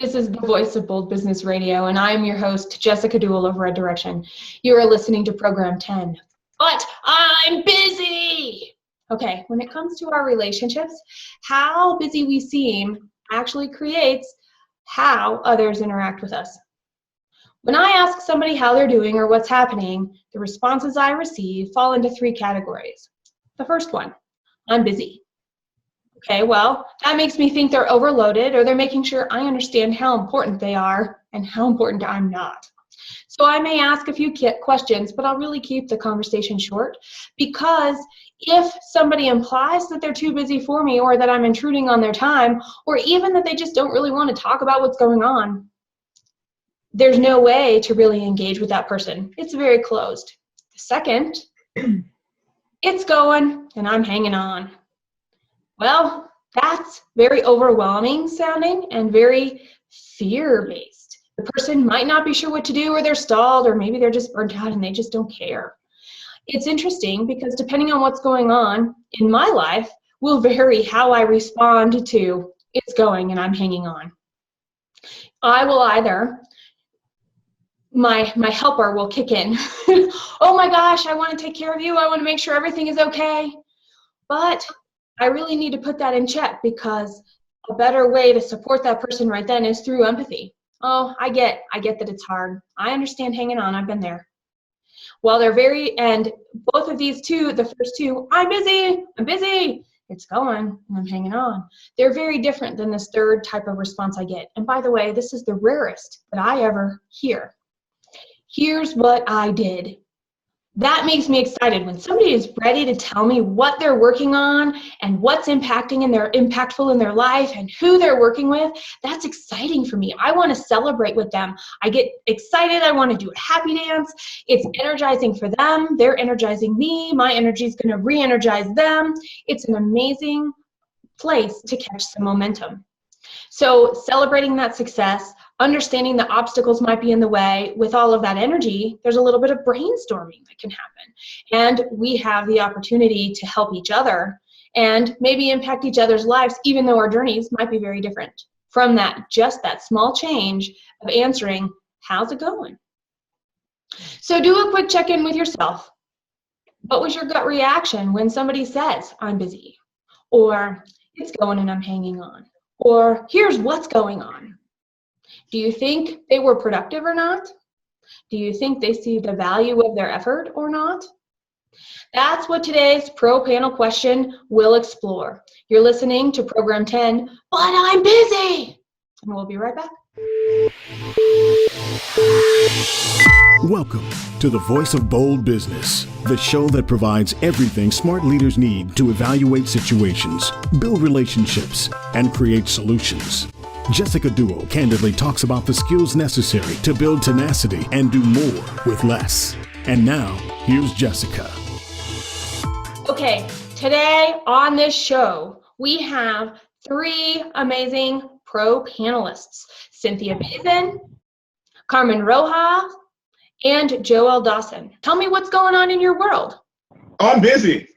This is the voice of Bold Business Radio, and I am your host, Jessica Duell of Red Direction. You are listening to Program 10. But I'm busy! Okay, when it comes to our relationships, how busy we seem actually creates how others interact with us. When I ask somebody how they're doing or what's happening, the responses I receive fall into three categories. The first one, I'm busy. Okay, well, that makes me think they're overloaded or they're making sure I understand how important they are and how important I'm not. So I may ask a few questions, but I'll really keep the conversation short, because if somebody implies that they're too busy for me or that I'm intruding on their time, or even that they just don't really want to talk about what's going on, there's no way to really engage with that person. It's very closed. The second, it's going and I'm hanging on. Well, that's very overwhelming sounding and very fear-based. The person might not be sure what to do, or they're stalled, or maybe they're just burnt out and they just don't care. It's interesting because depending on what's going on in my life will vary how I respond to it's going and I'm hanging on. I will either, my helper will kick in. Oh my gosh, I want to take care of you. I want to make sure everything is okay. But I really need to put that in check, because a better way to support that person right then is through empathy. Oh, I get that it's hard. I understand hanging on. I've been there. Well, and both of these two, the first two, I'm busy, it's going, and I'm hanging on. They're very different than this third type of response I get. And by the way, this is the rarest that I ever hear. Here's what I did. That makes me excited when somebody is ready to tell me what they're working on and what's impactful in their life and who they're working with. That's exciting for me. I want to celebrate with them. I get excited. I want to do a happy dance. It's energizing for them. They're energizing me. My energy is going to re-energize them. It's an amazing place to catch some momentum. So celebrating that success, understanding the obstacles might be in the way, with all of that energy, there's a little bit of brainstorming that can happen. And we have the opportunity to help each other and maybe impact each other's lives, even though our journeys might be very different from just that small change of answering, how's it going? So do a quick check-in with yourself. What was your gut reaction when somebody says, I'm busy? Or it's going and I'm hanging on? Or here's what's going on. Do you think they were productive or not? Do you think they see the value of their effort or not? That's what today's Pro Panel question will explore. You're listening to Program 10, but I'm busy. And we'll be right back. Welcome to the Voice of Bold Business, the show that provides everything smart leaders need to evaluate situations, build relationships, and create solutions. Jessica Duell candidly talks about the skills necessary to build tenacity and do more with less. And now, here's Jessica. Okay, today on this show, we have three amazing pro panelists: Cynthia Bazin, Carmen Rojas, and Joelle Dawson. Tell me what's going on in your world. I'm busy.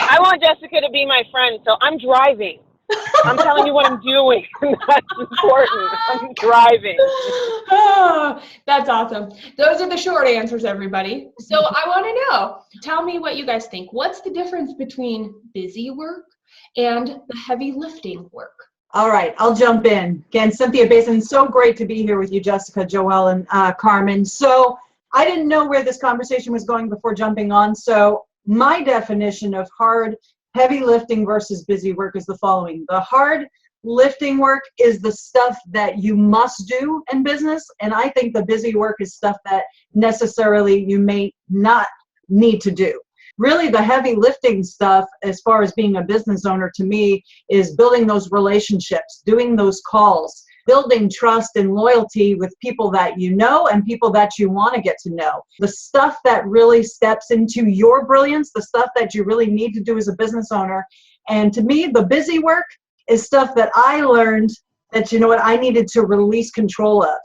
I want Jessica to be my friend, so I'm driving. I'm telling you what I'm doing. That's important. I'm driving. Oh, that's awesome. Those are the short answers, everybody. So I want to know, tell me what you guys think. What's the difference between busy work and the heavy lifting work? All right, I'll jump in. Again, Cynthia Bazin, so great to be here with you, Jessica, Joelle, and Carmen. So I didn't know where this conversation was going before jumping on. So my definition of hard, heavy lifting versus busy work is the following. The hard lifting work is the stuff that you must do in business. And I think the busy work is stuff that necessarily you may not need to do. Really, the heavy lifting stuff, as far as being a business owner, to me, is building those relationships, doing those calls, building trust and loyalty with people that you know and people that you want to get to know. The stuff that really steps into your brilliance, the stuff that you really need to do as a business owner. And to me, the busy work is stuff that I learned that, you know what, I needed to release control of.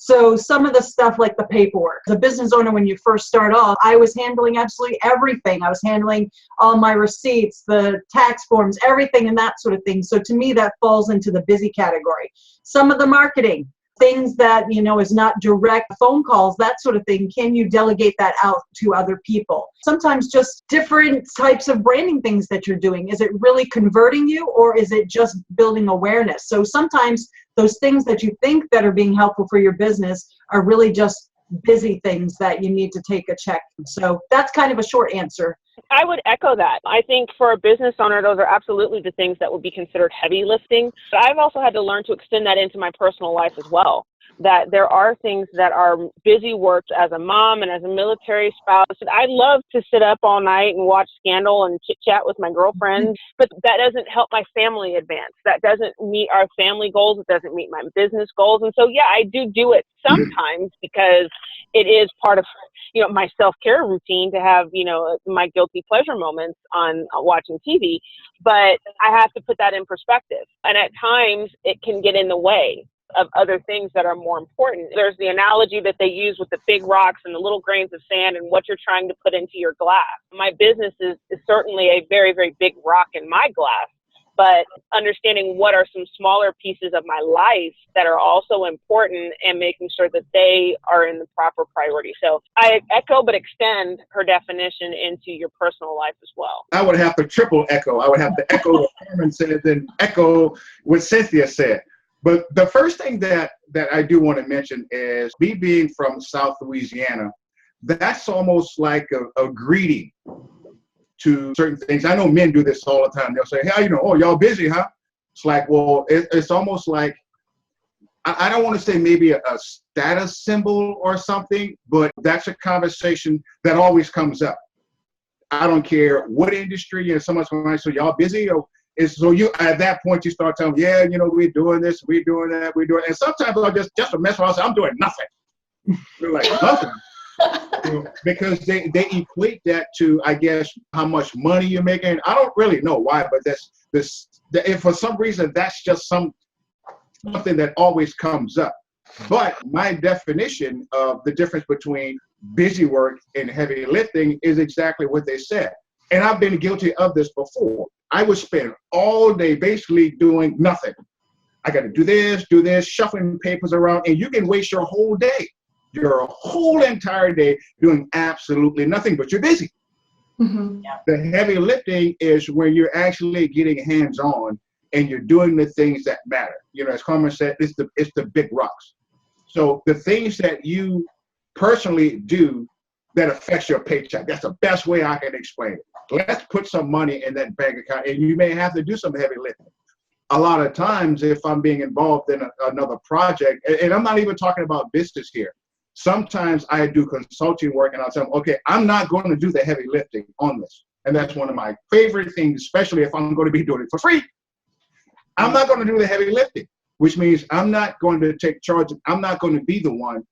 So some of the stuff like the paperwork, the business owner, when you first start off, I was handling absolutely everything. I was handling all my receipts, the tax forms, everything and that sort of thing. So to me, that falls into the busy category. Some of the marketing, things that, you know, is not direct phone calls, that sort of thing. Can you delegate that out to other people? Sometimes just different types of branding things that you're doing. Is it really converting you, or is it just building awareness? So sometimes those things that you think that are being helpful for your business are really just busy things that you need to take a check. So that's kind of a short answer. I would echo that. I think for a business owner, those are absolutely the things that would be considered heavy lifting. But I've also had to learn to extend that into my personal life as well. That there are things that are busy work as a mom and as a military spouse. I love to sit up all night and watch Scandal and chit chat with my girlfriends, but that doesn't help my family advance. That doesn't meet our family goals. It doesn't meet my business goals. And so, yeah, I do it sometimes because it is part of, you know, my self-care routine to have, you know, my guilty pleasure moments on watching TV. But I have to put that in perspective. And at times it can get in the way of other things that are more important. There's the analogy that they use with the big rocks and the little grains of sand and what you're trying to put into your glass. My business is certainly a very, very big rock in my glass, but understanding what are some smaller pieces of my life that are also important and making sure that they are in the proper priority. So I echo but extend her definition into your personal life as well. I would have to triple echo. I would have to echo what Carmen said, then echo what Cynthia said. But the first thing that I do want to mention is me being from South Louisiana, that's almost like a greeting to certain things. I know men do this all the time. They'll say, hey, you know, oh, y'all busy, huh? It's like, well, it's almost like, I don't want to say maybe a status symbol or something, but that's a conversation that always comes up. I don't care what industry, you know, someone's going to say, so y'all busy? Or so you, at that point, you start telling them, yeah, you know, we're doing this, we're doing that, we're doing it. And sometimes I'll just to mess around, I'll say, I'm doing nothing. They're like, nothing. You know, because they equate that to, I guess, how much money you're making. I don't really know why, but if for some reason, that's just something that always comes up. But my definition of the difference between busy work and heavy lifting is exactly what they said. And I've been guilty of this before. I would spend all day basically doing nothing. I got to do this, shuffling papers around, and you can waste your whole day, your whole entire day doing absolutely nothing, but you're busy. Mm-hmm. The heavy lifting is where you're actually getting hands-on and you're doing the things that matter. You know, as Carmen said, it's the big rocks. So the things that you personally do that affects your paycheck, that's the best way I can explain it. Let's put some money in that bank account, and you may have to do some heavy lifting. A lot of times, if I'm being involved in another project, and I'm not even talking about business here, sometimes I do consulting work, and I'll tell them, okay, I'm not going to do the heavy lifting on this. And that's one of my favorite things, especially if I'm going to be doing it for free. I'm not going to do the heavy lifting, which means I'm not going to take charge. I'm not going to be the one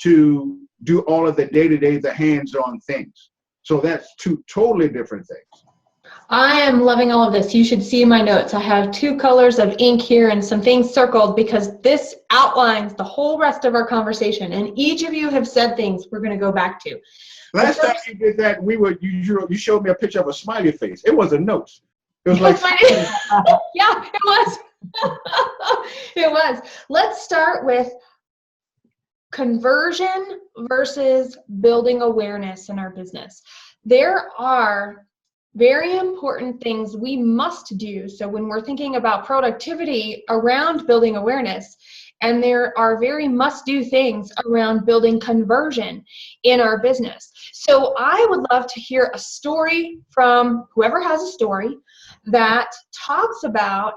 to do all of the day-to-day, the hands-on things. So that's two totally different things. I am loving all of this. You should see my notes. I have 2 colors of ink here and some things circled because this outlines the whole rest of our conversation. And each of you have said things we're going to go back to. Last time you did that, you showed me a picture of a smiley face. It wasn't notes. It was like, yeah, it was. It was. Let's start with conversion versus building awareness in our business. There are very important things we must do. So when we're thinking about productivity around building awareness, and there are very must-do things around building conversion in our business. So I would love to hear a story from whoever has a story that talks about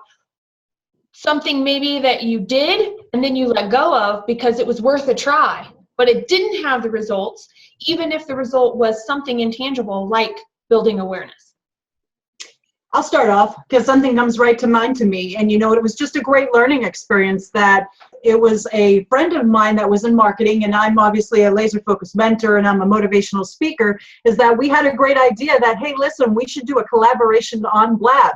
something maybe that you did and then you let go of because it was worth a try, but it didn't have the results, even if the result was something intangible like building awareness. I'll start off because something comes right to mind to me. And, you know, it was just a great learning experience that it was a friend of mine that was in marketing, and I'm obviously a laser-focused mentor and I'm a motivational speaker, is that we had a great idea that, hey, listen, we should do a collaboration on Blab.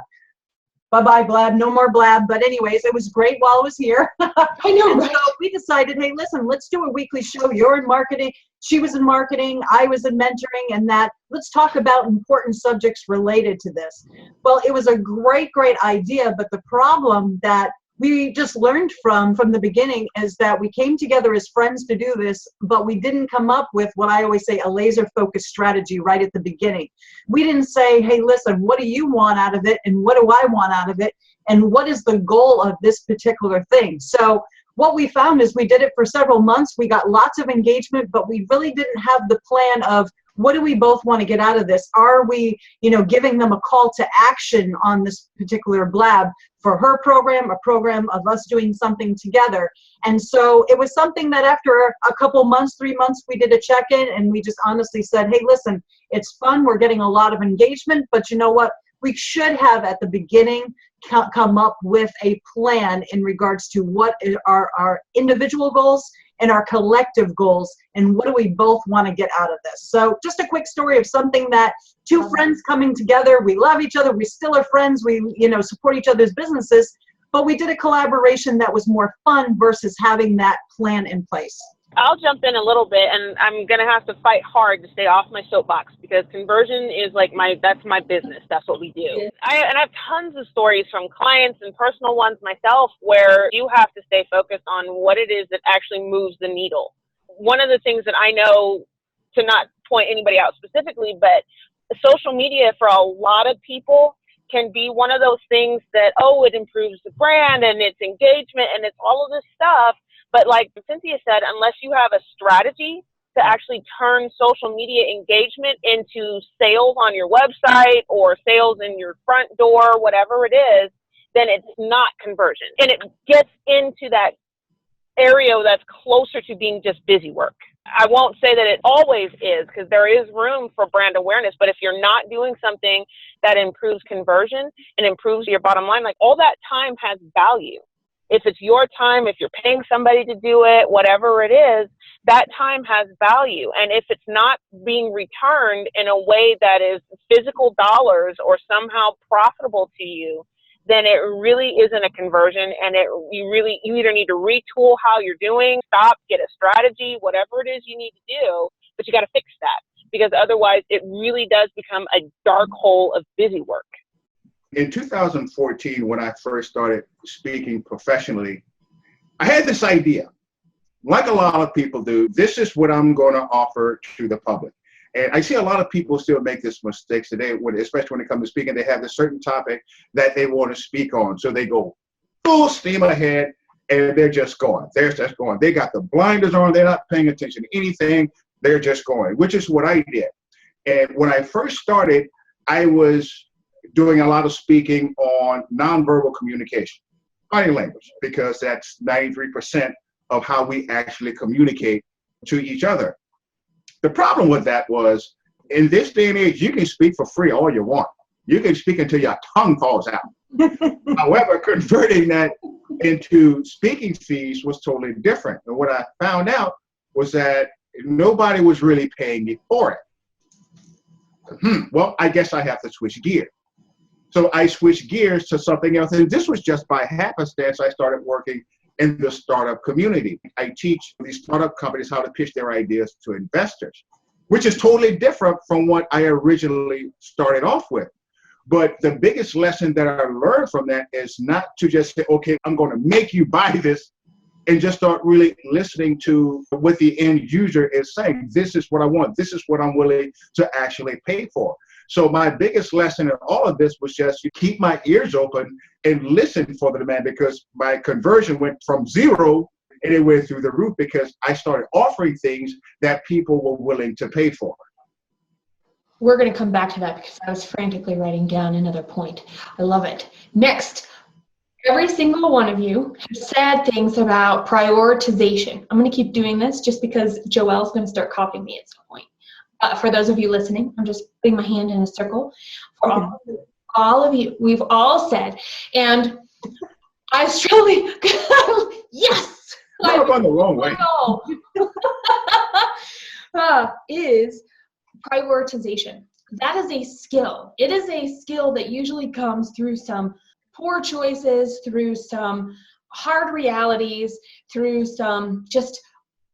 bye-bye blab, no more blab. But anyways, it was great while I was here. I know, And right? so we decided, hey, listen, let's do a weekly show. You're in marketing, she was in marketing, I was in mentoring, and that let's talk about important subjects related to this. Well, it was a great, great idea, but the problem that we just learned from the beginning is that we came together as friends to do this, but we didn't come up with what I always say, a laser focused strategy right at the beginning. We didn't say, hey, listen, what do you want out of it? And what do I want out of it? And what is the goal of this particular thing? So what we found is we did it for several months. We got lots of engagement, but we really didn't have the plan of what do we both want to get out of this? Are we, giving them a call to action on this particular blab for her program, a program of us doing something together? And so it was something that after a couple months, 3 months, we did a check-in and we just honestly said, hey, listen, it's fun. We're getting a lot of engagement, but you know what? We should have at the beginning come up with a plan in regards to what are our individual goals and our collective goals, and what do we both want to get out of this. So just a quick story of something that two friends coming together, we love each other, we still are friends, we support each other's businesses, but we did a collaboration that was more fun versus having that plan in place. I'll jump in a little bit, and I'm going to have to fight hard to stay off my soapbox because conversion is that's my business. That's what we do. I have tons of stories from clients and personal ones myself where you have to stay focused on what it is that actually moves the needle. One of the things that I know, to not point anybody out specifically, but social media for a lot of people can be one of those things that, it improves the brand and it's engagement and it's all of this stuff. But like Cynthia said, unless you have a strategy to actually turn social media engagement into sales on your website or sales in your front door, whatever it is, then it's not conversion. And it gets into that area that's closer to being just busy work. I won't say that it always is, because there is room for brand awareness, but if you're not doing something that improves conversion and improves your bottom line, like all that time has value. If it's your time, if you're paying somebody to do it, whatever it is, that time has value. And if it's not being returned in a way that is physical dollars or somehow profitable to you, then it really isn't a conversion. And you either need to retool how you're doing, stop, get a strategy, whatever it is you need to do, but you got to fix that, because otherwise it really does become a dark hole of busy work. In 2014, when I first started speaking professionally, I had this idea, like a lot of people do, this is what I'm going to offer to the public. And I see a lot of people still make this mistake today, especially when it comes to speaking. They have a certain topic that they want to speak on. So they go full steam ahead and they're just going. They're just going. They got the blinders on. They're not paying attention to anything. They're just going, which is what I did. And when I first started, I was doing a lot of speaking on nonverbal communication, body language, because that's 93% of how we actually communicate to each other. The problem with that was, in this day and age, you can speak for free all you want. You can speak until your tongue falls out. However, converting that into speaking fees was totally different. And what I found out was that nobody was really paying me for it. Well, I guess I have to switch gears. So I switched gears to something else. And this was just by happenstance. I started working in the startup community. I teach these startup companies how to pitch their ideas to investors, which is totally different from what I originally started off with. But the biggest lesson that I learned from that is not to just say, okay, I'm going to make you buy this, and just start really listening to what the end user is saying. This is what I want. This is what I'm willing to actually pay for. So my biggest lesson in all of this was just to keep my ears open and listen for the demand, because my conversion went from zero and it went through the roof because I started offering things that people were willing to pay for. We're going to come back to that because I was frantically writing down another point. I love it. Next, every single one of you has said things about prioritization. I'm going to keep doing this just because Joelle's going to start copying me at some point. For those of you listening, I'm just putting my hand in a circle. For all of you, we've all said, and I strongly, yes! I'm on the wrong way. Is prioritization. That is a skill. It is a skill that usually comes through some poor choices, through some hard realities, through some just,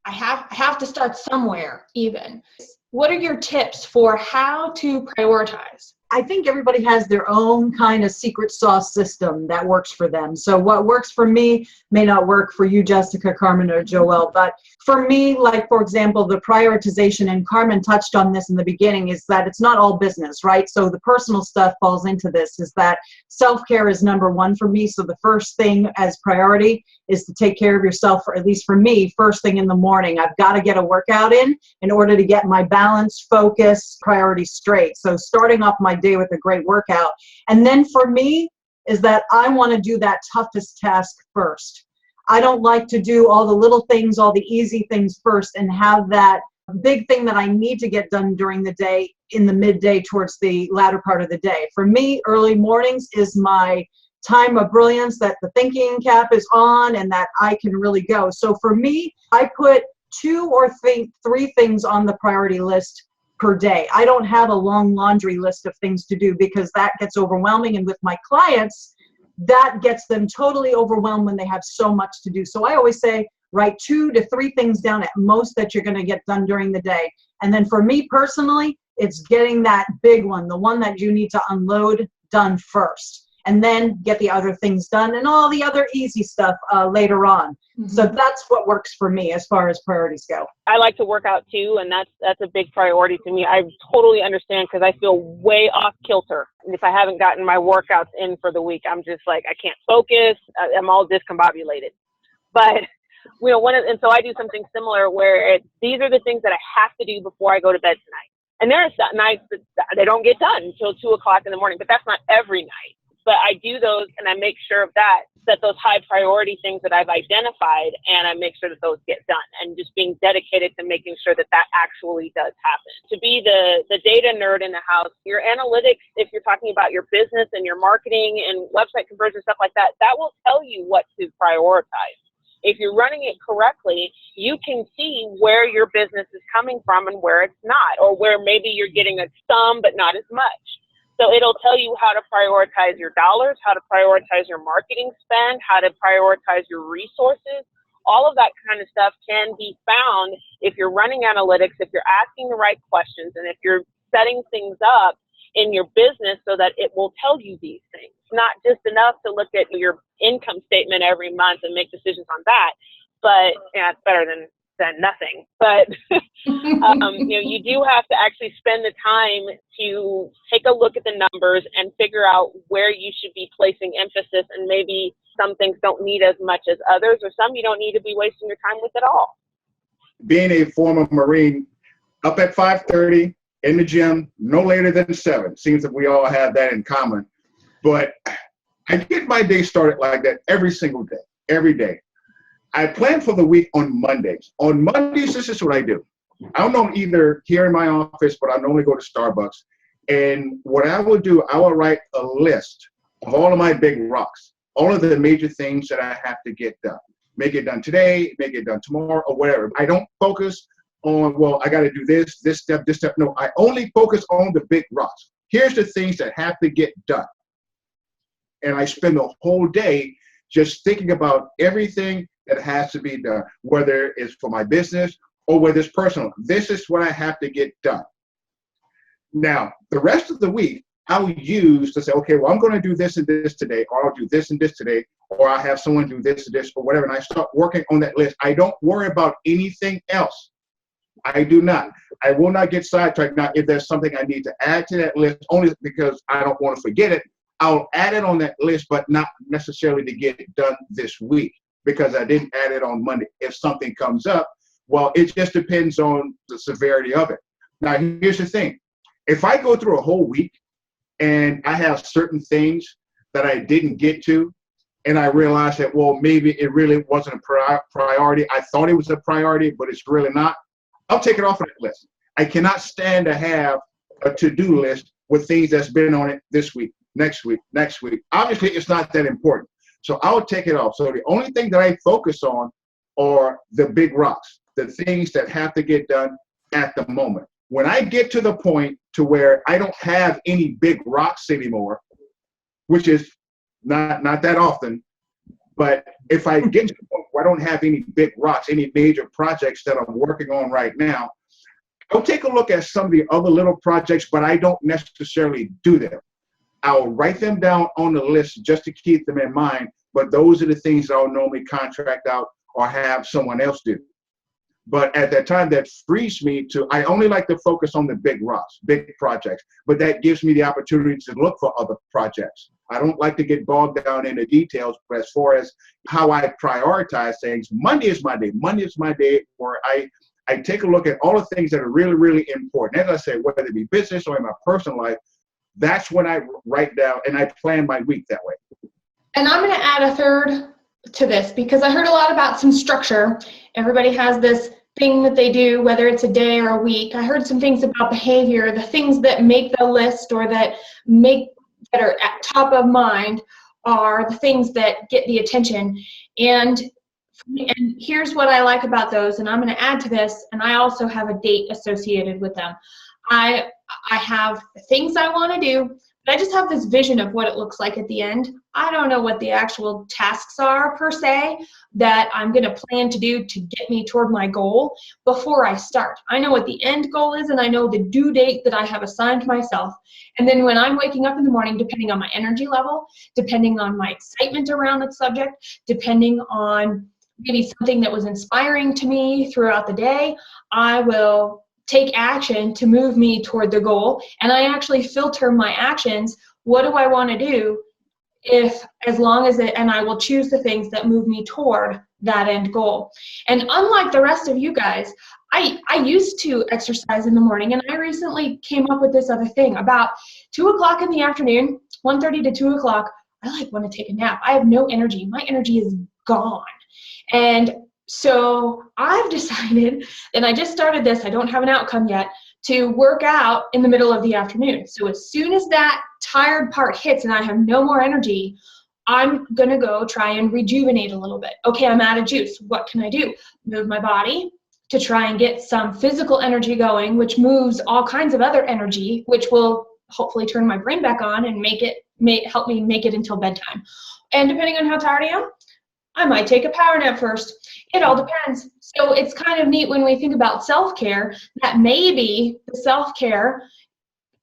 I have to start somewhere even. What are your tips for how to prioritize? I think everybody has their own kind of secret sauce system that works for them. So what works for me may not work for you, Jessica, Carmen, or Joelle. But for me, like, for example, the prioritization, and Carmen touched on this in the beginning, is that it's not all business, right? So the personal stuff falls into this, is that self-care is number one for me. So the first thing as priority is to take care of yourself, or at least for me, first thing in the morning. I've got to get a workout in order to get my balance, focus, priorities straight. So starting off my day with a great workout. And then for me is that I want to do that toughest task first. I don't like to do all the little things, all the easy things first, and have that big thing that I need to get done during the day in the midday towards the latter part of the day. For me, early mornings is my time of brilliance, that the thinking cap is on and that I can really go. So for me, I put 2 or 3 things on the priority list per day. I don't have a long laundry list of things to do, because that gets overwhelming. And with my clients, that gets them totally overwhelmed when they have so much to do. So I always say, write 2 to 3 things down at most that you're going to get done during the day. And then for me personally, it's getting that big one, the one that you need to unload, done first. And then get the other things done and all the other easy stuff later on. Mm-hmm. So that's what works for me as far as priorities go. I like to work out too, and that's a big priority to me. I totally understand, because I feel way off kilter. And if I haven't gotten my workouts in for the week, I'm just like, I can't focus. I'm all discombobulated. But and so I do something similar where these are the things that I have to do before I go to bed tonight. And there are nights that they don't get done until 2:00 in the morning, but that's not every night. But I do those, and I make sure of that those high priority things that I've identified, and I make sure that those get done, and just being dedicated to making sure that actually does happen. To be the data nerd in the house, your analytics, if you're talking about your business and your marketing and website conversion, stuff like that, that will tell you what to prioritize. If you're running it correctly, you can see where your business is coming from and where it's not, or where maybe you're getting some but not as much. So it'll tell you how to prioritize your dollars, how to prioritize your marketing spend, how to prioritize your resources. All of that kind of stuff can be found if you're running analytics, if you're asking the right questions, and if you're setting things up in your business so that it will tell you these things. It's not just enough to look at your income statement every month and make decisions on that, but it's better than nothing. But you do have to actually spend the time to take a look at the numbers and figure out where you should be placing emphasis, and maybe some things don't need as much as others, or some you don't need to be wasting your time with at all. Being a former Marine, up at 5:30 in the gym, no later than 7. Seems that we all have that in common. But I get my day started like that every single day, every day. I plan for the week on Mondays. On Mondays, this is what I do. I don't either here in my office, but I normally go to Starbucks. And what I will do, I will write a list of all of my big rocks, all of the major things that I have to get done. Make it done today, make it done tomorrow, or whatever. I don't focus on, well, I got to do this step, this step. No, I only focus on the big rocks. Here's the things that have to get done. And I spend the whole day just thinking about everything that has to be done, whether it's for my business or whether it's personal. This is what I have to get done. Now, the rest of the week, I will use to say, okay, well, I'm going to do this and this today, or I'll do this and this today, or I'll have someone do this and this, or whatever. And I start working on that list. I don't worry about anything else. I do not. I will not get sidetracked. Now, if there's something I need to add to that list, only because I don't want to forget it, I'll add it on that list, but not necessarily to get it done this week, because I didn't add it on Monday. If something comes up, well, it just depends on the severity of it. Now, here's the thing. If I go through a whole week and I have certain things that I didn't get to, and I realize that, well, maybe it really wasn't a priority. I thought it was a priority, but it's really not. I'll take it off of that list. I cannot stand to have a to-do list with things that's been on it this week, next week. Obviously, it's not that important. So I'll take it off. So the only thing that I focus on are the big rocks, the things that have to get done at the moment. When I get to the point to where I don't have any big rocks anymore, which is not that often. But if I get to the point where I don't have any big rocks, any major projects that I'm working on right now, I'll take a look at some of the other little projects, but I don't necessarily do them. I'll write them down on the list just to keep them in mind, but those are the things that I'll normally contract out or have someone else do. But at that time, that frees me I only like to focus on the big rocks, big projects, but that gives me the opportunity to look for other projects. I don't like to get bogged down in the details, but as far as how I prioritize things, Monday is my day. Monday is my day where I take a look at all the things that are really, really important. As I say, whether it be business or in my personal life, that's when I write down and I plan my week that way. And I'm going to add a third to this because I heard a lot about some structure. Everybody has this thing that they do, whether it's a day or a week. I heard some things about behavior, the things that make the list or that are at top of mind are the things that get the attention. And here's what I like about those, and I'm going to add to this, and I also have a date associated with them. I have things I want to do, but I just have this vision of what it looks like at the end. I don't know what the actual tasks are per se that I'm going to plan to do to get me toward my goal before I start. I know what the end goal is, and I know the due date that I have assigned myself. And then when I'm waking up in the morning, depending on my energy level, depending on my excitement around the subject, depending on maybe something that was inspiring to me throughout the day, I will take action to move me toward the goal. And I actually filter my actions. What do I want to do? And I will choose the things that move me toward that end goal. And unlike the rest of you guys, I used to exercise in the morning, and I recently came up with this other thing. About 2 o'clock in the afternoon, 1:30 to 2 o'clock, I want to take a nap. I have no energy. My energy is gone. And so I've decided, and I just started this, I don't have an outcome yet, to work out in the middle of the afternoon. So as soon as that tired part hits and I have no more energy, I'm going to go try and rejuvenate a little bit. Okay, I'm out of juice. What can I do? Move my body to try and get some physical energy going, which moves all kinds of other energy, which will hopefully turn my brain back on and help me make it until bedtime. And depending on how tired I am, I might take a power nap first. It all depends. So it's kind of neat when we think about self-care that maybe the self-care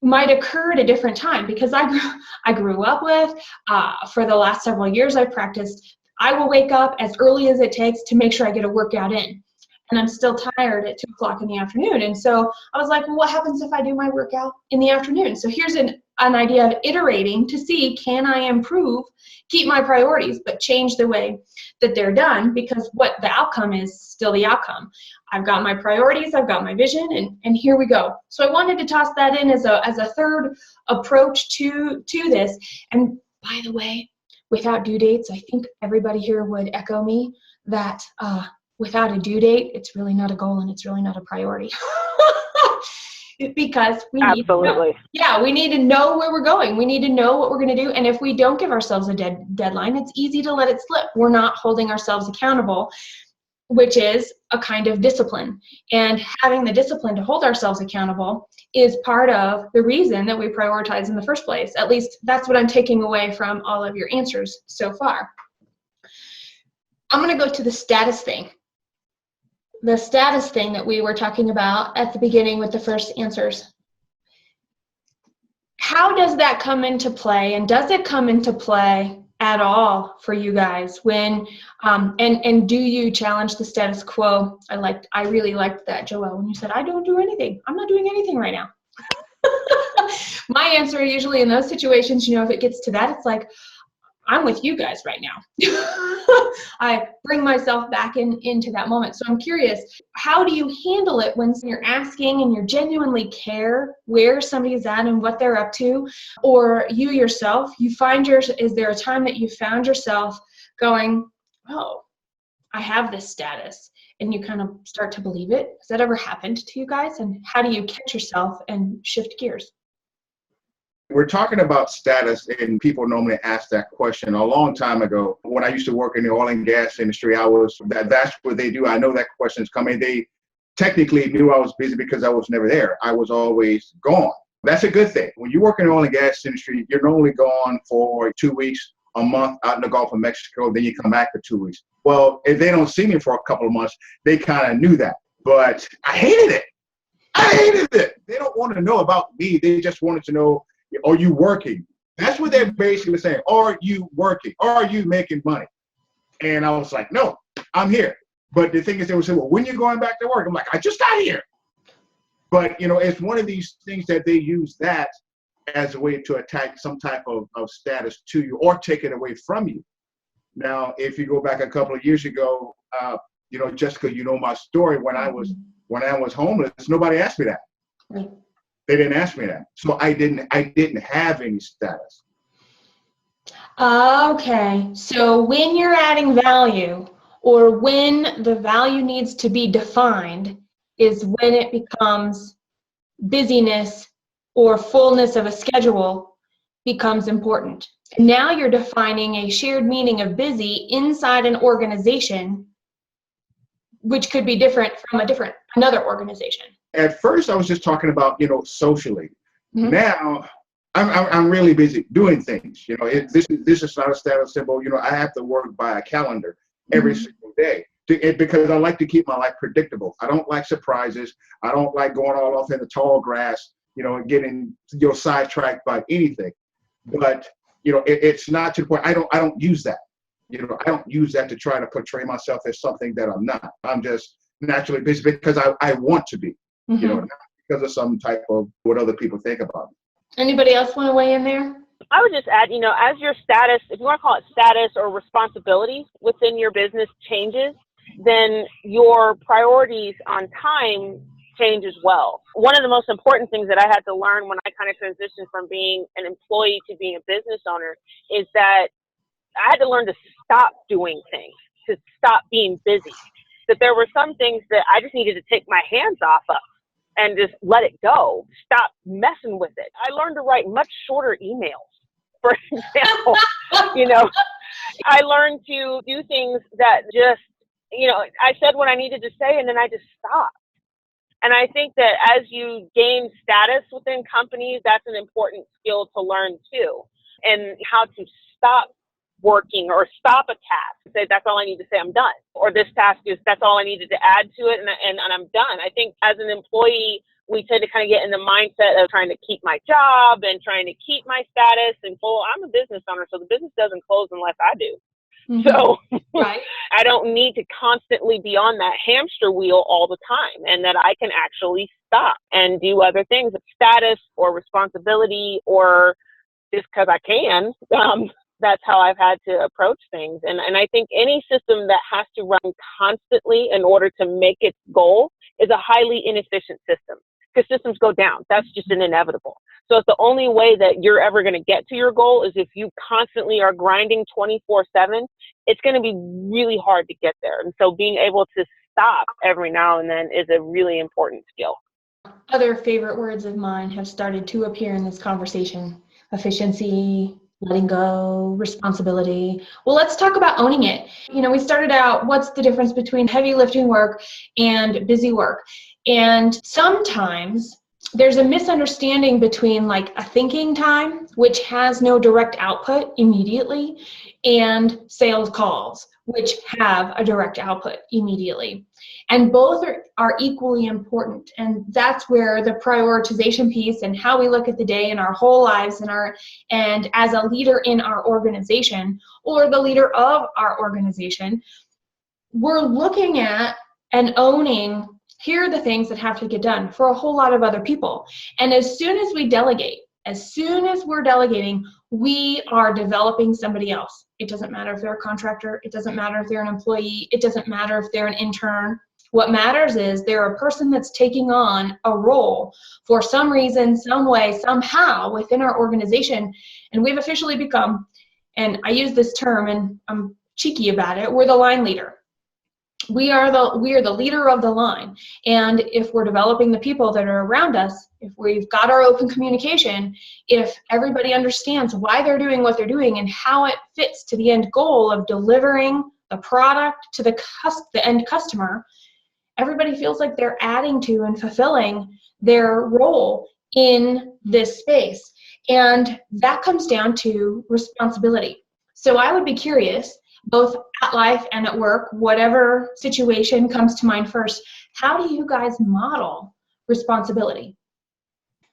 might occur at a different time, because I grew up with, for the last several years I've practiced, I will wake up as early as it takes to make sure I get a workout in. And I'm still tired at 2 o'clock in the afternoon. And so I was like, well, what happens if I do my workout in the afternoon? So here's an idea of iterating to see, can I improve, keep my priorities, but change the way that they're done, because what the outcome is still the outcome. I've got my priorities, I've got my vision, and here we go. So I wanted to toss that in as a third approach to this. And by the way, without due dates, I think everybody here would echo me that without a due date, it's really not a goal and it's really not a priority. Because we need to know where we're going. We need to know what we're going to do. And if we don't give ourselves a deadline, it's easy to let it slip. We're not holding ourselves accountable, which is a kind of discipline. And having the discipline to hold ourselves accountable is part of the reason that we prioritize in the first place. At least that's what I'm taking away from all of your answers so far. I'm going to go to the status thing. The status thing that we were talking about at the beginning with the first answers. How does that come into play, and does it come into play at all for you guys when and do you challenge the status quo? I really liked that, Joelle, when you said, I don't do anything. I'm not doing anything right now. My answer usually in those situations, if it gets to that, it's like, I'm with you guys right now. I bring myself back into that moment. So I'm curious, how do you handle it when you're asking and you genuinely care where somebody's at and what they're up to? Or you yourself, is there a time that you found yourself going, oh, I have this status, and you kind of start to believe it? Has that ever happened to you guys? And how do you catch yourself and shift gears? We're talking about status, and people normally ask that question. A long time ago, when I used to work in the oil and gas industry, that's what they do. I know that question's coming. They technically knew I was busy because I was never there. I was always gone. That's a good thing. When you work in the oil and gas industry, you're normally gone for 2 weeks, a month out in the Gulf of Mexico, then you come back for 2 weeks. Well, if they don't see me for a couple of months, they kind of knew that. But I hated it. They don't want to know about me. They just wanted to know, are you working? That's what they're basically saying. Are you working? Are you making money? And I was like, no, I'm here. But the thing is, they would say, well, when are you going back to work? I'm like, I just got here. But, you know, it's one of these things that they use that as a way to attack some type of status to you or take it away from you. Now, if you go back a couple of years ago, you know, Jessica, you know my story. When I was homeless, nobody asked me that. Right. They didn't ask me that, so I didn't have any status. Okay, so when you're adding value, or when the value needs to be defined, is when it becomes busyness or fullness of a schedule becomes important. Now you're defining a shared meaning of busy inside an organization, which could be different from another organization. At first, I was just talking about, you know, socially. Mm-hmm. Now, I'm really busy doing things. You know, this is not a status symbol. You know, I have to work by a calendar every single day because I like to keep my life predictable. I don't like surprises. I don't like going all off in the tall grass, you know, and getting, you know, sidetracked by anything. But, you know, it's not to the point. I don't use that. You know, I don't use that to try to portray myself as something that I'm not. I'm just naturally busy because I want to be, you know, not because of some type of what other people think about me. Anybody else want to weigh in there? I would just add, you know, as your status, if you want to call it status or responsibilities within your business changes, then your priorities on time change as well. One of the most important things that I had to learn when I kind of transitioned from being an employee to being a business owner is that I had to learn to stop doing things, to stop being busy. That there were some things that I just needed to take my hands off of and just let it go. Stop messing with it. I learned to write much shorter emails, for example. You know, I learned to do things that just, you know, I said what I needed to say and then I just stopped. And I think that as you gain status within companies, that's an important skill to learn too. And how to stop working or stop a task, say that's all I need to say, I'm done. Or this task is, that's all I needed to add to it and I'm done. I think as an employee, we tend to kind of get in the mindset of trying to keep my job and trying to keep my status. And well, I'm a business owner, so the business doesn't close unless I do. Mm-hmm. So right. I don't need to constantly be on that hamster wheel all the time, and that I can actually stop and do other things, status or responsibility, or just because I can. That's how I've had to approach things. And I think any system that has to run constantly in order to make its goal is a highly inefficient system, because systems go down. That's just an inevitable. So if the only way that you're ever going to get to your goal is if you constantly are grinding 24/7, it's going to be really hard to get there. And so being able to stop every now and then is a really important skill. Other favorite words of mine have started to appear in this conversation: efficiency, letting go, responsibility. Well, let's talk about owning it. You know, we started out, what's the difference between heavy lifting work and busy work? And sometimes there's a misunderstanding between like a thinking time, which has no direct output immediately, and sales calls, which have a direct output immediately. And both are equally important. And that's where the prioritization piece and how we look at the day in our whole lives and as a leader in our organization or the leader of our organization, we're looking at and owning, here are the things that have to get done for a whole lot of other people. And as soon as we delegate, as soon as we're delegating, we are developing somebody else. It doesn't matter if they're a contractor. It doesn't matter if they're an employee. It doesn't matter if they're an intern. What matters is they're a person that's taking on a role for some reason, some way, somehow within our organization. And we've officially become, and I use this term and I'm cheeky about it, we're the line leader. We are the leader of the line. And if we're developing the people that are around us, if we've got our open communication, if everybody understands why they're doing what they're doing and how it fits to the end goal of delivering the product to the end customer, everybody feels like they're adding to and fulfilling their role in this space. And that comes down to responsibility. So I would be curious, both at life and at work, whatever situation comes to mind first, how do you guys model responsibility?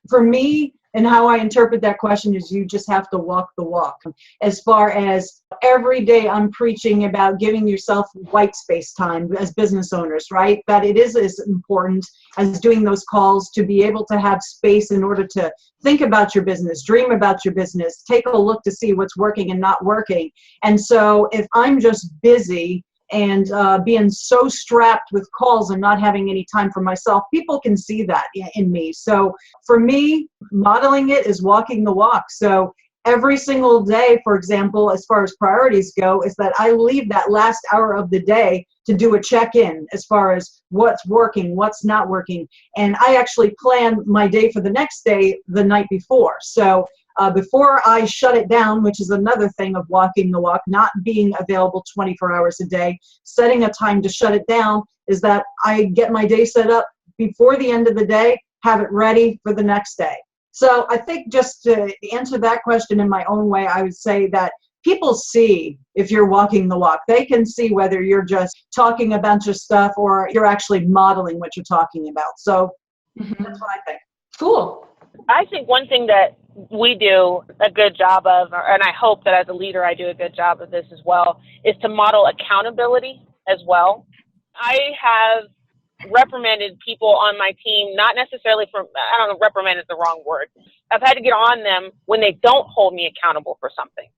For me, and how I interpret that question is you just have to walk the walk. As far as every day I'm preaching about giving yourself white space time as business owners, right? That it is as important as doing those calls to be able to have space in order to think about your business, dream about your business, take a look to see what's working and not working. And so if I'm just busy and being so strapped with calls and not having any time for myself, people can see that in me. So for me, modeling it is walking the walk. So every single day, for example, as far as priorities go, is that I leave that last hour of the day to do a check-in as far as what's working, what's not working. And I actually plan my day for the next day the night before. So before I shut it down, which is another thing of walking the walk, not being available 24 hours a day, setting a time to shut it down, is that I get my day set up before the end of the day, have it ready for the next day. So I think just to answer that question in my own way, I would say that people see if you're walking the walk. They can see whether you're just talking a bunch of stuff or you're actually modeling what you're talking about. So that's what I think. Cool. I think one thing that we do a good job of, and I hope that as a leader I do a good job of this as well, is to model accountability as well. I have reprimanded people on my team, not necessarily for, I don't know, reprimand is the wrong word. I've had to get on them when they don't hold me accountable for something.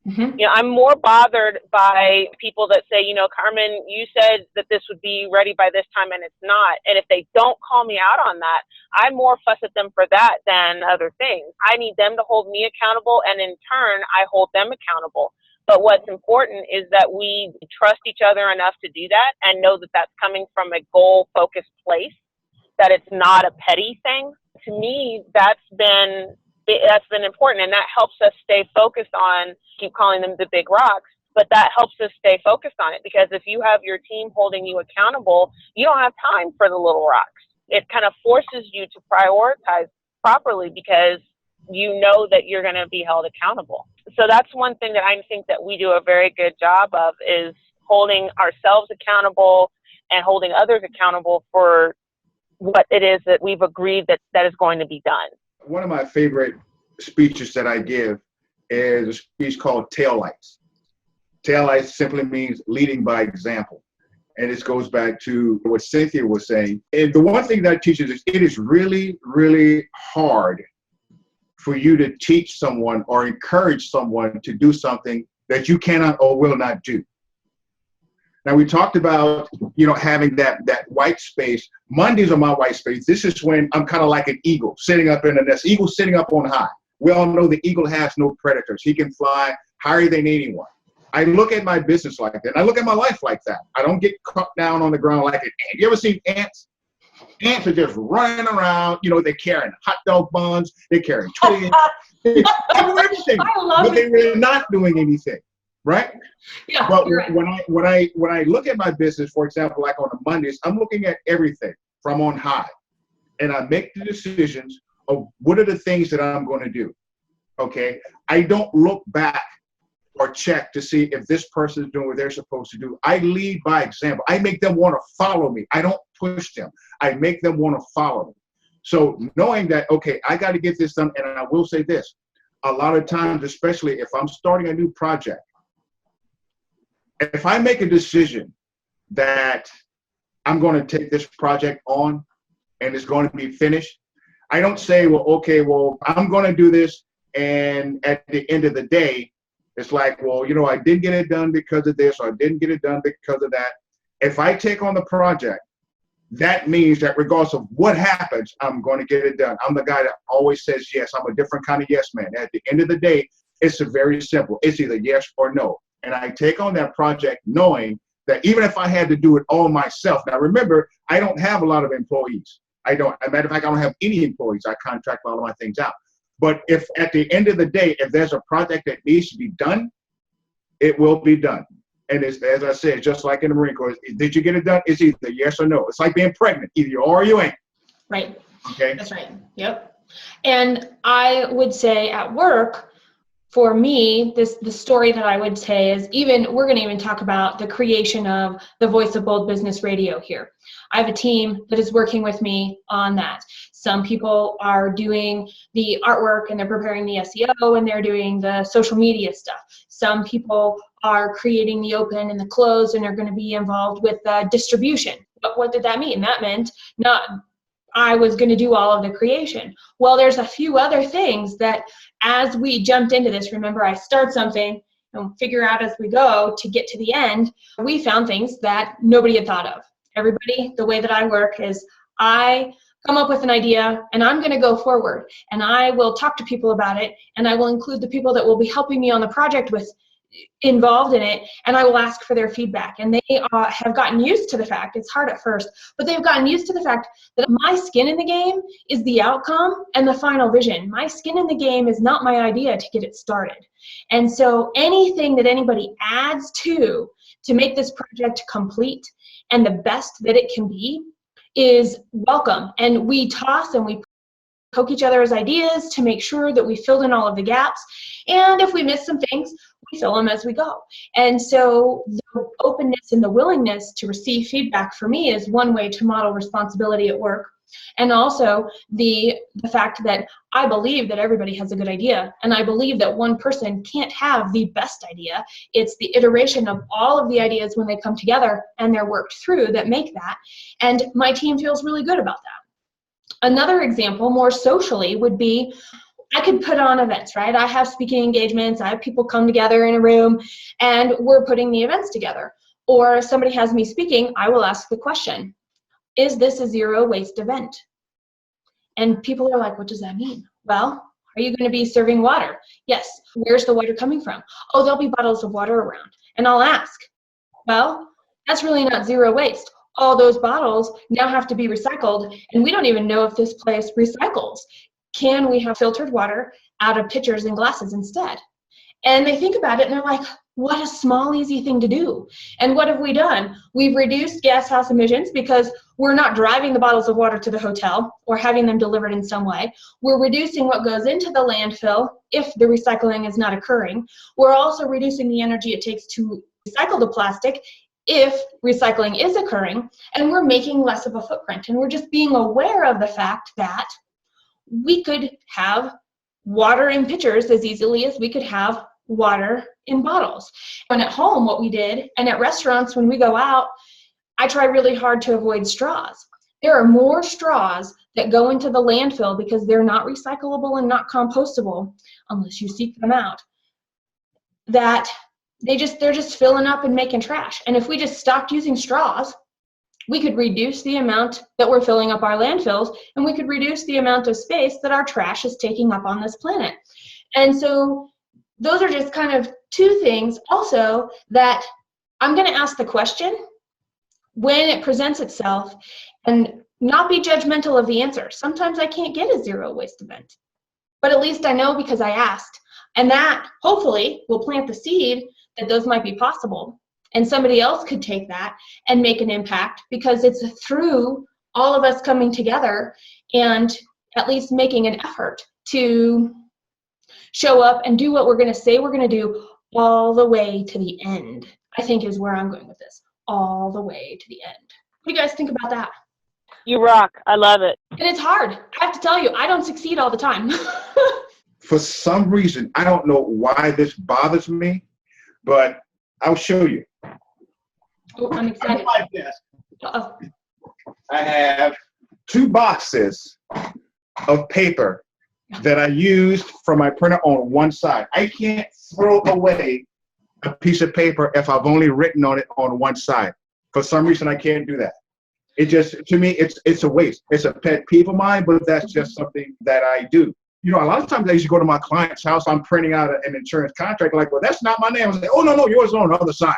Mm-hmm. You know, I'm more bothered by people that say, you know, Carmen, you said that this would be ready by this time and it's not. And if they don't call me out on that, I more fuss at them for that than other things. I need them to hold me accountable, and in turn, I hold them accountable. But what's important is that we trust each other enough to do that and know that that's coming from a goal-focused place, that it's not a petty thing. To me, that's been important, and that helps us stay focused on, keep calling them the big rocks, but that helps us stay focused on it, because if you have your team holding you accountable, you don't have time for the little rocks. It kind of forces you to prioritize properly because you know that you're going to be held accountable. So that's one thing that I think that we do a very good job of, is holding ourselves accountable and holding others accountable for what it is that we've agreed that is going to be done. One of my favorite speeches that I give is a speech called Taillights. Taillights simply means leading by example. And this goes back to what Cynthia was saying. And the one thing that I teach is it is really, really hard for you to teach someone or encourage someone to do something that you cannot or will not do. Now, we talked about, having that white space. Mondays are my white space. This is when I'm kind of like an eagle sitting up in the nest. Eagle sitting up on high. We all know the eagle has no predators. He can fly higher than anyone. I look at my business like that. I look at my life like that. I don't get caught down on the ground like an ant. You ever seen ants? Ants are just running around. They're carrying hot dog buns. They're carrying twigs. They do everything, but they're really not doing anything. Right? Yeah. But Right. when I look at my business, for example, like on the Mondays, I'm looking at everything from on high, and I make the decisions of what are the things that I'm going to do. Okay, I don't look back or check to see if this person is doing what they're supposed to do. I lead by example. I make them want to follow me. I don't push them. I make them want to follow me. So knowing that, okay, I got to get this done, and I will say this: a lot of times, especially if I'm starting a new project, if I make a decision that I'm going to take this project on and it's going to be finished, I don't say, I'm going to do this, and at the end of the day, it's like, I didn't get it done because of this, or I didn't get it done because of that. If I take on the project, that means that regardless of what happens, I'm going to get it done. I'm the guy that always says yes. I'm a different kind of yes man. At the end of the day, it's very simple. It's either yes or no. And I take on that project knowing that even if I had to do it all myself. Now, remember, I don't have a lot of employees. I don't. As a matter of fact, I don't have any employees. I contract a lot of my things out. But if at the end of the day, if there's a project that needs to be done, it will be done. And as I said, just like in the Marine Corps, did you get it done? It's either yes or no. It's like being pregnant. Either you are or you ain't. Right. Okay. That's right. Yep. And I would say at work, for me, the story that I would say is we're going to even talk about the creation of the Voice of Bold Business Radio here. I have a team that is working with me on that. Some people are doing the artwork and they're preparing the SEO and they're doing the social media stuff. Some people are creating the open and the close and are going to be involved with distribution. But what did that mean? That meant I was going to do all of the creation. Well, there's a few other things that as we jumped into this, remember I start something and figure out as we go to get to the end, we found things that nobody had thought of. Everybody, the way that I work is I come up with an idea and I'm going to go forward and I will talk to people about it and I will include the people that will be helping me on the project involved in it, and I will ask for their feedback. And they have gotten used to the fact, it's hard at first, but they've gotten used to the fact that my skin in the game is the outcome and the final vision. My skin in the game is not my idea to get it started. And so anything that anybody adds to make this project complete and the best that it can be is welcome. And we toss and we poke each other's ideas to make sure that we filled in all of the gaps. And if we miss some things, we fill them as we go. And so the openness and the willingness to receive feedback for me is one way to model responsibility at work. And also the fact that I believe that everybody has a good idea. And I believe that one person can't have the best idea. It's the iteration of all of the ideas when they come together and they're worked through that make that. And my team feels really good about that. Another example, more socially, would be I could put on events, right? I have speaking engagements. I have people come together in a room and we're putting the events together. Or if somebody has me speaking, I will ask the question, is this a zero waste event? And people are like, what does that mean? Well, are you going to be serving water? Yes. Where's the water coming from? Oh, there'll be bottles of water around. And I'll ask, well, that's really not zero waste. All those bottles now have to be recycled, and we don't even know if this place recycles. Can we have filtered water out of pitchers and glasses instead? And they think about it and they're like, what a small, easy thing to do. And what have we done? We've reduced gas house emissions because we're not driving the bottles of water to the hotel or having them delivered in some way. We're reducing what goes into the landfill if the recycling is not occurring. We're also reducing the energy it takes to recycle the plastic if recycling is occurring, and we're making less of a footprint. And we're just being aware of the fact that we could have water in pitchers as easily as we could have water in bottles. And at home, what we did, and at restaurants when we go out, I try really hard to avoid straws. There are more straws that go into the landfill because they're not recyclable and not compostable unless you seek them out, that they're just filling up and making trash. And if we just stopped using straws, we could reduce the amount that we're filling up our landfills, and we could reduce the amount of space that our trash is taking up on this planet. And so those are just kind of two things also that I'm going to ask the question when it presents itself and not be judgmental of the answer. Sometimes I can't get a zero waste event, but at least I know because I asked. And that hopefully will plant the seed that those might be possible. And somebody else could take that and make an impact, because it's through all of us coming together and at least making an effort to show up and do what we're going to say we're going to do all the way to the end, I think is where I'm going with this. All the way to the end. What do you guys think about that? You rock. I love it. And it's hard. I have to tell you, I don't succeed all the time. For some reason, I don't know why this bothers me, but I'll show you. Oh, I'm excited. Like this. Uh-oh. I have 2 boxes of paper that I used for my printer on one side. I can't throw away a piece of paper if I've only written on it on one side. For some reason, I can't do that. It just, to me, it's a waste. It's a pet peeve of mine, but that's just something that I do. You know, a lot of times I used to go to my client's house, I'm printing out an insurance contract, like, well, that's not my name. I was like, oh, no, yours is on the other side.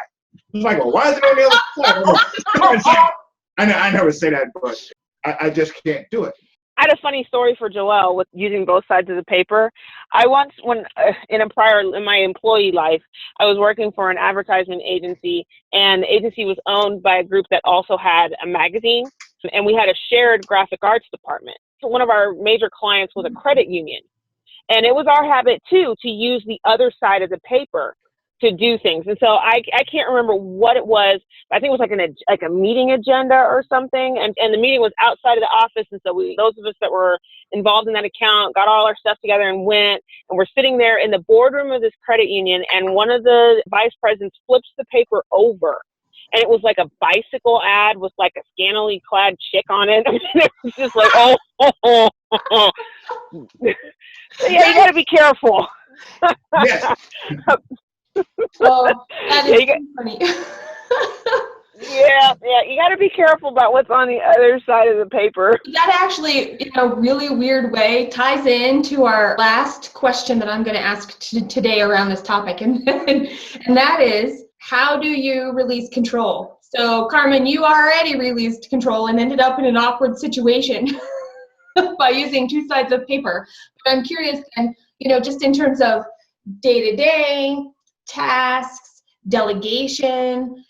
It's like, well, why is it on the other side? I never say that, but I just can't do it. I had a funny story for Joelle with using both sides of the paper. I once, when in my employee life, I was working for an advertisement agency, and the agency was owned by a group that also had a magazine, and we had a shared graphic arts department. So one of our major clients was a credit union, And it was our habit too to use the other side of the paper to do things. And so I can't remember what it was. I think it was like a meeting agenda or something. And the meeting was outside of the office. And so those of us that were involved in that account got all our stuff together and went, and we're sitting there in the boardroom of this credit union. And one of the vice presidents flips the paper over. And it was like a bicycle ad with like a scantily clad chick on it. I mean, it was just like, oh. So yeah, you got to be careful. Yes. Oh, that is funny. Yeah, you got to be careful about what's on the other side of the paper. That actually, in a really weird way, ties into our last question that I'm going to ask today around this topic, and that is, how do you release control? So, Carmen, you already released control and ended up in an awkward situation by using two sides of paper. But I'm curious, and just in terms of day-to-day tasks, delegation,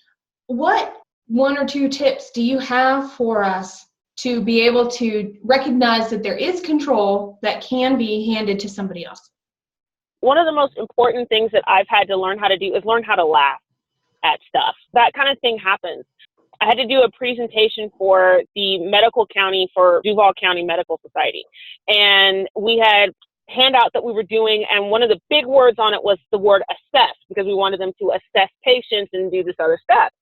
what one or two tips do you have for us to be able to recognize that there is control that can be handed to somebody else? One of the most important things that I've had to learn how to do is learn how to laugh at stuff. That kind of thing happens. I had to do a presentation for the medical county for Duval County Medical Society. And we had handout that we were doing, and one of the big words on it was the word assess, because we wanted them to assess patients and do this other stuff.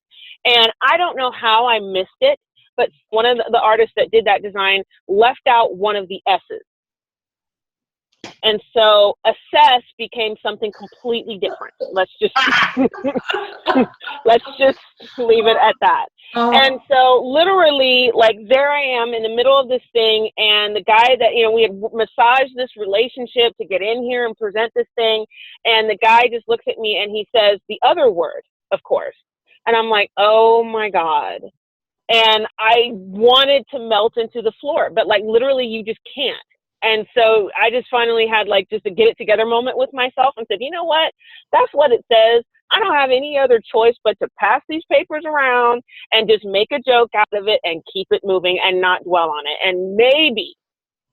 And I don't know how I missed it, but one of the artists that did that design left out one of the S's. And so assess became something completely different. Let's just leave it at that. Oh. And so literally, like, there I am in the middle of this thing, and the guy that, we had massaged this relationship to get in here and present this thing, and the guy just looks at me and he says the other word, of course. And I'm like, oh my God. And I wanted to melt into the floor, but like literally you just can't. And so I just finally had like just a get it together moment with myself and said, you know what? That's what it says. I don't have any other choice but to pass these papers around and just make a joke out of it and keep it moving and not dwell on it. And maybe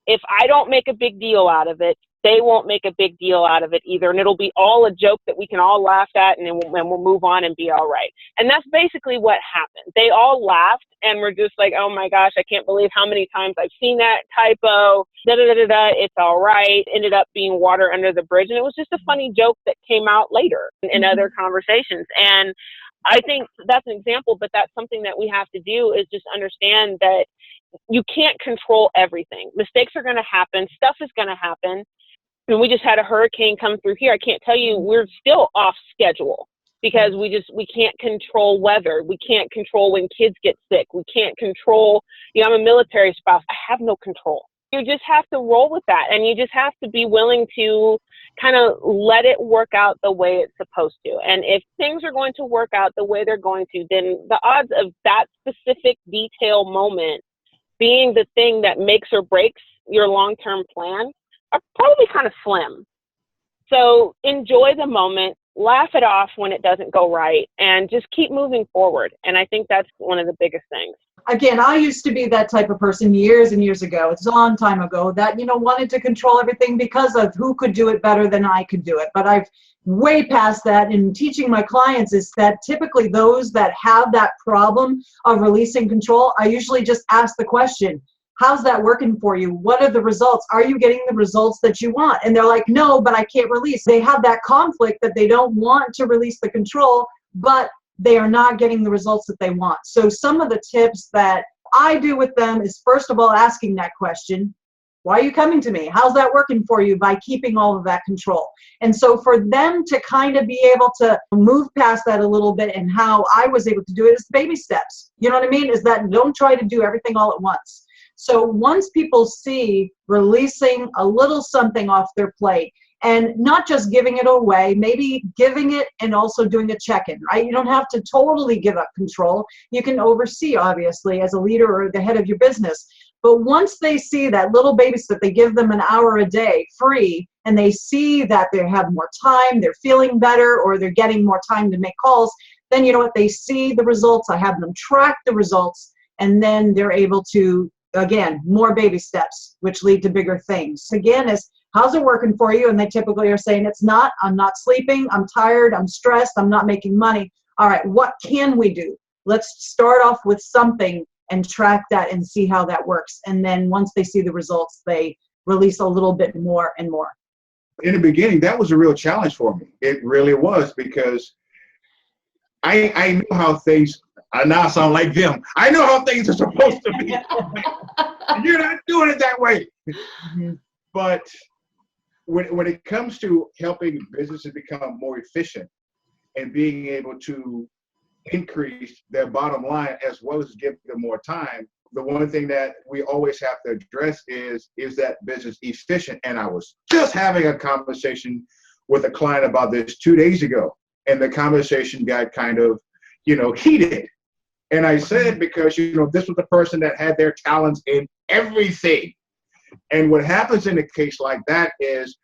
if I don't make a big deal out of it, they won't make a big deal out of it either. And it'll be all a joke that we can all laugh at, and then we'll move on and be all right. And that's basically what happened. They all laughed and were just like, oh my gosh, I can't believe how many times I've seen that typo, it's all right. Ended up being water under the bridge. And it was just a funny joke that came out later in other conversations. And I think that's an example, but that's something that we have to do, is just understand that you can't control everything. Mistakes are going to happen. Stuff is going to happen. And we just had a hurricane come through here. I can't tell you, we're still off schedule because we can't control weather. We can't control when kids get sick. We can't control, I'm a military spouse. I have no control. You just have to roll with that. And you just have to be willing to kind of let it work out the way it's supposed to. And if things are going to work out the way they're going to, then the odds of that specific detail moment being the thing that makes or breaks your long-term plan are probably kind of slim. So enjoy the moment, laugh it off when it doesn't go right, and just keep moving forward. And I think that's one of the biggest things. Again, I used to be that type of person years and years ago. It's a long time ago that, wanted to control everything because of who could do it better than I could do it. But I've way past that, and teaching my clients is that typically those that have that problem of releasing control, I usually just ask the question, how's that working for you? What are the results? Are you getting the results that you want? And they're like, no, but I can't release. They have that conflict that they don't want to release the control, but they are not getting the results that they want. So some of the tips that I do with them is, first of all, asking that question, why are you coming to me? How's that working for you, by keeping all of that control? And so for them to kind of be able to move past that a little bit, and how I was able to do it is baby steps. You know what I mean? Is that don't try to do everything all at once. So once people see releasing a little something off their plate, and not just giving it away, maybe giving it and also doing a check-in, right? You don't have to totally give up control. You can oversee, obviously, as a leader or the head of your business. But once they see that little baby step, they give them an hour a day free, and they see that they have more time, they're feeling better, or they're getting more time to make calls, then you know what? They see the results. I have them track the results, and then they're able to, again, more baby steps, which lead to bigger things. Again, is how's it working for you? And they typically are saying, it's not, I'm not sleeping, I'm tired, I'm stressed, I'm not making money. All right, what can we do? Let's start off with something and track that and see how that works. And then once they see the results, they release a little bit more and more. In the beginning, that was a real challenge for me. It really was, because I knew how things, I now sound like them. I know how things are supposed to be. You're not doing it that way. Mm-hmm. But when it comes to helping businesses become more efficient and being able to increase their bottom line as well as give them more time, the one thing that we always have to address is that business efficient? And I was just having a conversation with a client about this 2 days ago, and the conversation got kind of, heated. And I said, because, this was the person that had their talents in everything. And what happens in a case like that is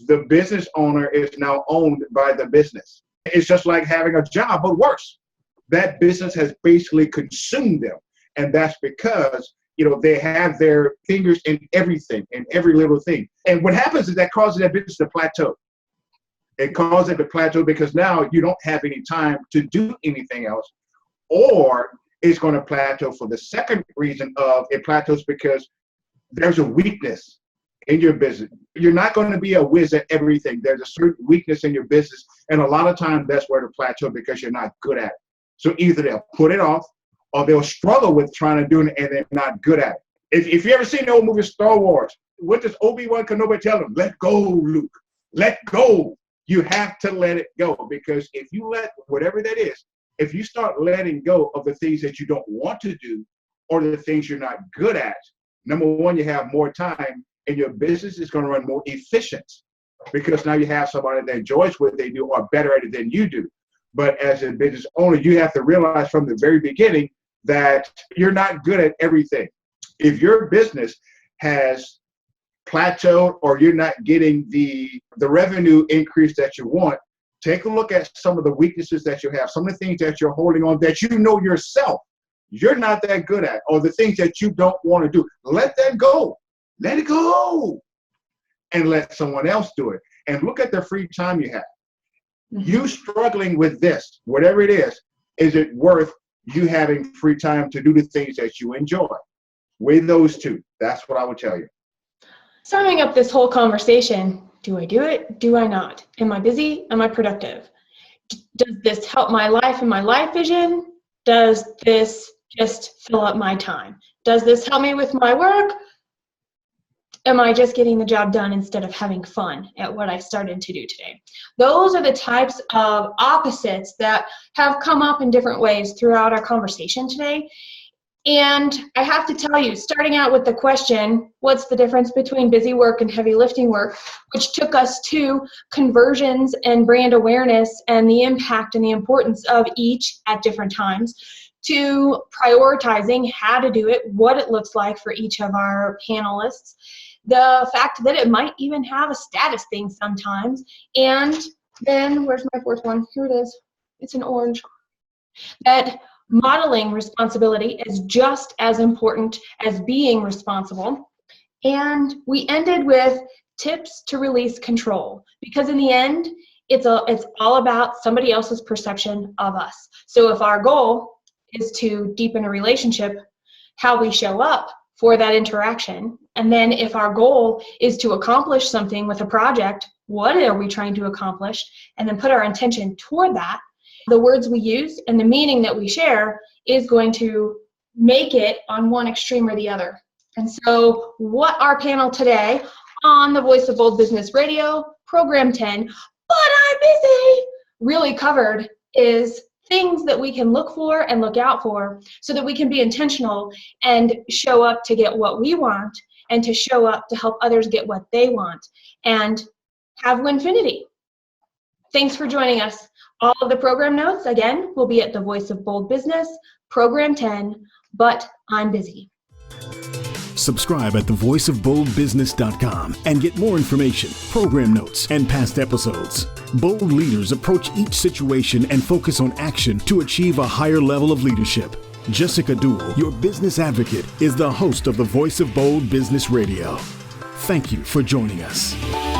the business owner is now owned by the business. It's just like having a job, but worse. That business has basically consumed them. And that's because, they have their fingers in everything, in every little thing. And what happens is that causes that business to plateau. It causes it to plateau because now you don't have any time to do anything else. Or it's going to plateau for the second reason of it plateaus because there's a weakness in your business. You're not going to be a whiz at everything. There's a certain weakness in your business. And a lot of times that's where the plateau, because you're not good at it. So either they'll put it off or they'll struggle with trying to do it and they're not good at it. If you ever seen the old movie Star Wars, what does Obi-Wan Kenobi tell him? Let go, Luke. Let go. You have to let it go, because if you let whatever that is, if you start letting go of the things that you don't want to do or the things you're not good at, number one, you have more time and your business is going to run more efficient, because now you have somebody that enjoys what they do or better at it than you do. But as a business owner, you have to realize from the very beginning that you're not good at everything. If your business has plateaued or you're not getting the revenue increase that you want, take a look at some of the weaknesses that you have, some of the things that you're holding on that yourself you're not that good at, or the things that you don't want to do. Let that go. Let it go. And let someone else do it. And look at the free time you have. You struggling with this, whatever it is it worth you having free time to do the things that you enjoy? Weigh those two. That's what I would tell you. Summing up this whole conversation, do I do it? Do I not? Am I busy? Am I productive? Does this help my life and my life vision? Does this just fill up my time? Does this help me with my work? Am I just getting the job done instead of having fun at what I started to do today? Those are the types of opposites that have come up in different ways throughout our conversation today. And I have to tell you, starting out with the question, what's the difference between busy work and heavy lifting work, which took us to conversions and brand awareness and the impact and the importance of each at different times, to prioritizing how to do it, what it looks like for each of our panelists, the fact that it might even have a status thing sometimes, and then, where's my fourth one? Here it is. It's an orange. That modeling responsibility is just as important as being responsible. And we ended with tips to release control, because in the end, it's all about somebody else's perception of us. So if our goal is to deepen a relationship, how we show up for that interaction, and then if our goal is to accomplish something with a project, what are we trying to accomplish? And then put our intention toward that. The words we use and the meaning that we share is going to make it on one extreme or the other. And so what our panel today on the Voice of Bold Business Radio, Program 10, but I'm busy, really covered is things that we can look for and look out for so that we can be intentional and show up to get what we want and to show up to help others get what they want and have Winfinity. Thanks for joining us. All of the program notes, again, will be at the Voice of Bold Business, Program 10, but I'm busy. Subscribe at thevoiceofboldbusiness.com and get more information, program notes, and past episodes. Bold leaders approach each situation and focus on action to achieve a higher level of leadership. Jessica Duell, your business advocate, is the host of the Voice of Bold Business Radio. Thank you for joining us.